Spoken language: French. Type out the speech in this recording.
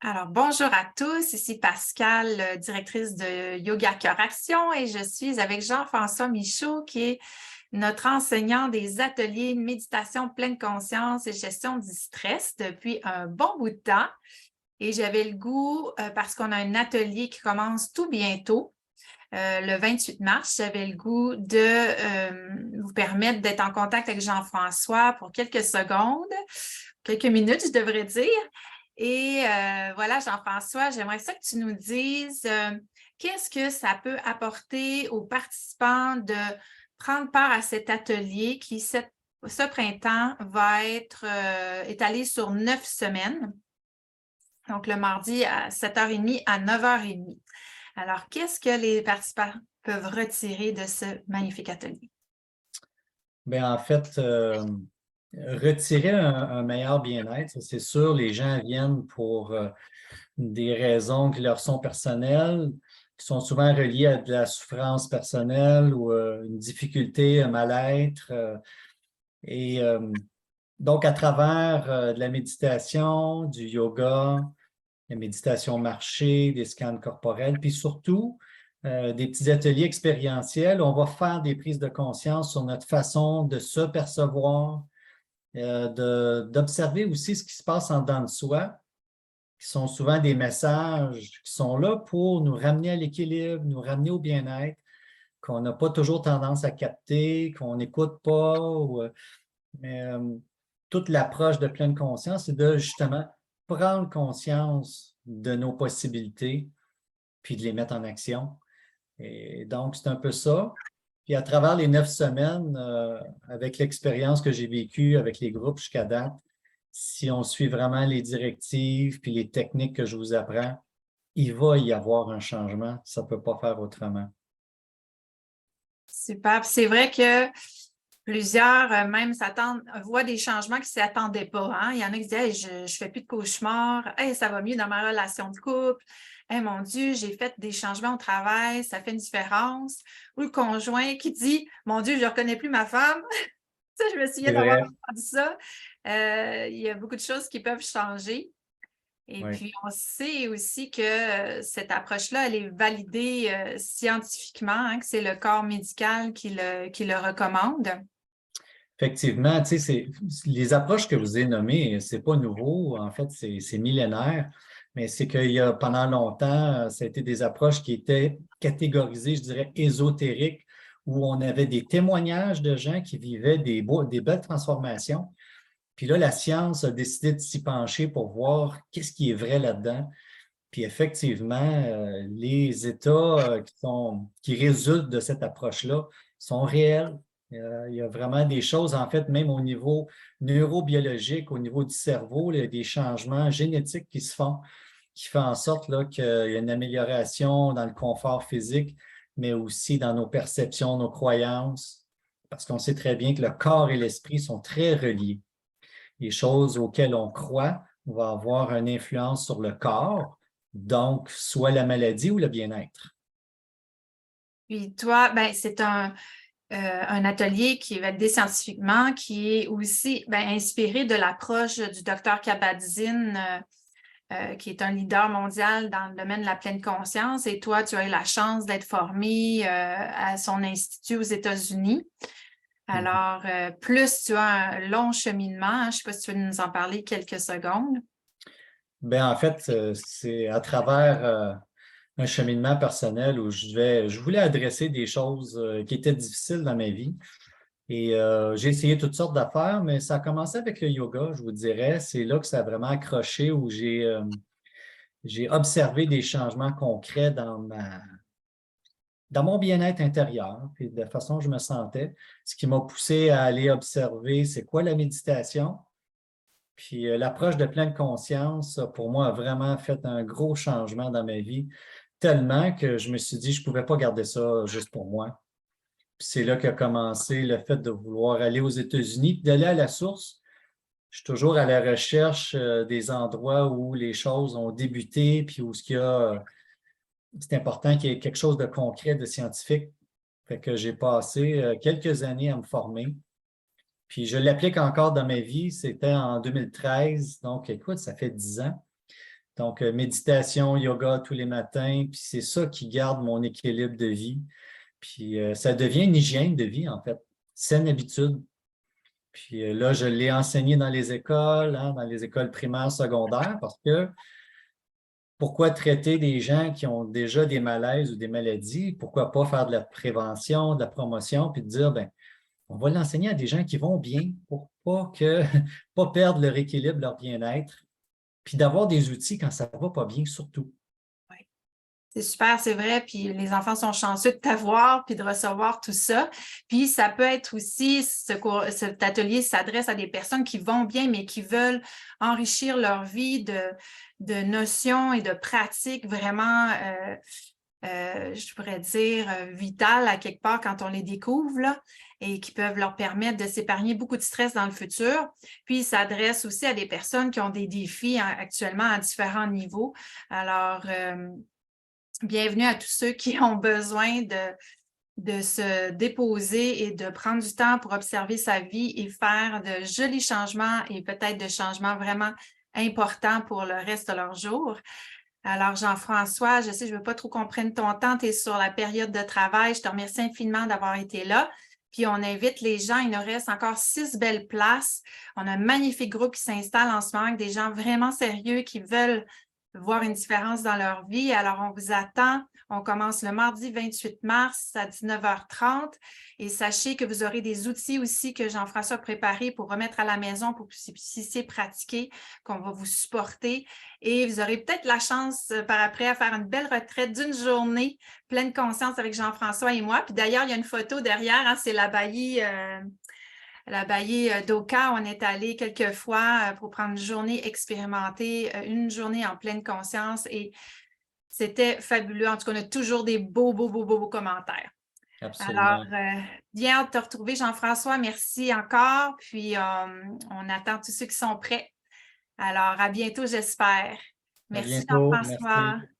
Alors, bonjour à tous, ici Pascal, directrice de Yoga Cœur Action, et je suis avec Jean-François Michaud, qui est notre enseignant des ateliers de méditation pleine conscience et gestion du stress depuis un bon bout de temps. Et j'avais le goût, parce qu'on a un atelier qui commence tout bientôt, le 28 mars, j'avais le goût de vous permettre d'être en contact avec Jean-François pour quelques secondes, quelques minutes, je devrais dire. Et voilà, Jean-François, j'aimerais ça que tu nous dises qu'est-ce que ça peut apporter aux participants de prendre part à cet atelier qui, ce printemps, va être étalé sur 9 semaines. Donc, le mardi à 7h30 à 9h30. Alors, qu'est-ce que les participants peuvent retirer de ce magnifique atelier? Bien, en fait, retirer un meilleur bien-être, c'est sûr, les gens viennent pour des raisons qui leur sont personnelles, qui sont souvent reliées à de la souffrance personnelle ou une difficulté, un mal-être. Et donc, à travers de la méditation, du yoga, la méditation marchée, des scans corporels, puis surtout des petits ateliers expérientiels où on va faire des prises de conscience sur notre façon de se percevoir, d'observer aussi ce qui se passe en dedans de soi, qui sont souvent des messages qui sont là pour nous ramener à l'équilibre, nous ramener au bien-être, qu'on n'a pas toujours tendance à capter, qu'on n'écoute pas. Mais toute l'approche de pleine conscience, c'est de justement prendre conscience de nos possibilités, puis de les mettre en action. Et donc, c'est un peu ça. Puis à travers les 9 semaines, avec l'expérience que j'ai vécue avec les groupes jusqu'à date, si on suit vraiment les directives puis les techniques que je vous apprends, il va y avoir un changement. Ça ne peut pas faire autrement. Super. C'est vrai que plusieurs même voient des changements qui ne s'y attendaient pas. Hein? Il y en a qui disent hey, je ne fais plus de cauchemars, hey, ça va mieux dans ma relation de couple. Hey, mon Dieu, j'ai fait des changements au travail, ça fait une différence. Ou le conjoint qui dit mon Dieu, je ne reconnais plus ma femme. Ça, je me souviens C'est d'avoir vrai. entendu ça. Il y a beaucoup de choses qui peuvent changer. Et Oui. puis, on sait aussi que cette approche-là, elle est validée scientifiquement, hein, que c'est le corps médical qui le recommande. Effectivement, tu sais, les approches que vous avez nommées, c'est pas nouveau. En fait, c'est millénaire. Mais c'est qu'il y a pendant longtemps, ça a été des approches qui étaient catégorisées, je dirais, ésotériques, où on avait des témoignages de gens qui vivaient des belles transformations. Puis là, la science a décidé de s'y pencher pour voir qu'est-ce qui est vrai là-dedans. Puis effectivement, les états qui résultent de cette approche-là sont réels. Il y a vraiment des choses, en fait, même au niveau neurobiologique, au niveau du cerveau, il y a des changements génétiques qui se font, qui font en sorte là, qu'il y a une amélioration dans le confort physique, mais aussi dans nos perceptions, nos croyances, parce qu'on sait très bien que le corps et l'esprit sont très reliés. Les choses auxquelles on croit vont avoir une influence sur le corps, donc soit la maladie ou le bien-être. Puis toi, ben, c'est un atelier qui est validé scientifiquement, qui est aussi inspiré de l'approche du docteur Kabat-Zinn, qui est un leader mondial dans le domaine de la pleine conscience. Et toi, tu as eu la chance d'être formé à son institut aux États-Unis. Alors, plus tu as un long cheminement, hein, je ne sais pas si tu veux nous en parler quelques secondes. Bien, en fait, c'est à travers un cheminement personnel où je voulais adresser des choses qui étaient difficiles dans ma vie. Et j'ai essayé toutes sortes d'affaires, mais ça a commencé avec le yoga, je vous dirais. C'est là que ça a vraiment accroché, où j'ai observé des changements concrets dans mon bien-être intérieur, puis de la façon dont je me sentais. Ce qui m'a poussé à aller observer c'est quoi la méditation. Puis l'approche de pleine conscience, pour moi, a vraiment fait un gros changement dans ma vie, tellement que je me suis dit, je ne pouvais pas garder ça juste pour moi. Puis c'est là qu'a commencé le fait de vouloir aller aux États-Unis, puis d'aller à la source. Je suis toujours à la recherche des endroits où les choses ont débuté, puis où c'est important qu'il y ait quelque chose de concret, de scientifique. Fait que j'ai passé quelques années à me former. Puis je l'applique encore dans ma vie. C'était en 2013. Donc, écoute, ça fait 10 ans. Donc, méditation, yoga tous les matins, puis c'est ça qui garde mon équilibre de vie. Puis ça devient une hygiène de vie, en fait, saine habitude. Puis là, je l'ai enseigné dans les écoles, hein, dans les écoles primaires, secondaires, parce que pourquoi traiter des gens qui ont déjà des malaises ou des maladies? Pourquoi pas faire de la prévention, de la promotion, puis de dire, ben, on va l'enseigner à des gens qui vont bien pour pas perdre leur équilibre, leur bien-être, puis d'avoir des outils quand ça ne va pas bien, surtout. C'est super, c'est vrai. Puis les enfants sont chanceux de t'avoir puis de recevoir tout ça. Puis ça peut être aussi, cet atelier s'adresse à des personnes qui vont bien, mais qui veulent enrichir leur vie de notions et de pratiques vraiment, je pourrais dire, vitales à quelque part quand on les découvre, là, et qui peuvent leur permettre de s'épargner beaucoup de stress dans le futur. Puis, il s'adresse aussi à des personnes qui ont des défis actuellement à différents niveaux. Alors, bienvenue à tous ceux qui ont besoin de se déposer et de prendre du temps pour observer sa vie et faire de jolis changements et peut-être de changements vraiment importants pour le reste de leur jour. Alors, Jean-François, je sais, je ne veux pas trop qu'on prenne ton temps, tu es sur la période de travail. Je te remercie infiniment d'avoir été là. Puis, on invite les gens, il nous reste encore 6 belles places. On a un magnifique groupe qui s'installe en ce moment avec des gens vraiment sérieux qui veulent voir une différence dans leur vie. Alors, on vous attend. On commence le mardi 28 mars à 19h30 et sachez que vous aurez des outils aussi que Jean-François a préparés pour remettre à la maison pour que vous puissiez pratiquer, qu'on va vous supporter et vous aurez peut-être la chance par après à faire une belle retraite d'une journée pleine conscience avec Jean-François et moi. Puis d'ailleurs, il y a une photo derrière, hein, c'est l'abbaye d'Oka, on est allé quelques fois pour prendre une journée expérimentée, une journée en pleine conscience et c'était fabuleux. En tout cas, on a toujours des beaux commentaires. Absolument. Alors, bien hâte de te retrouver, Jean-François. Merci encore. Puis, on attend tous ceux qui sont prêts. Alors, à bientôt, j'espère. À Merci, bientôt. Jean-François. Merci.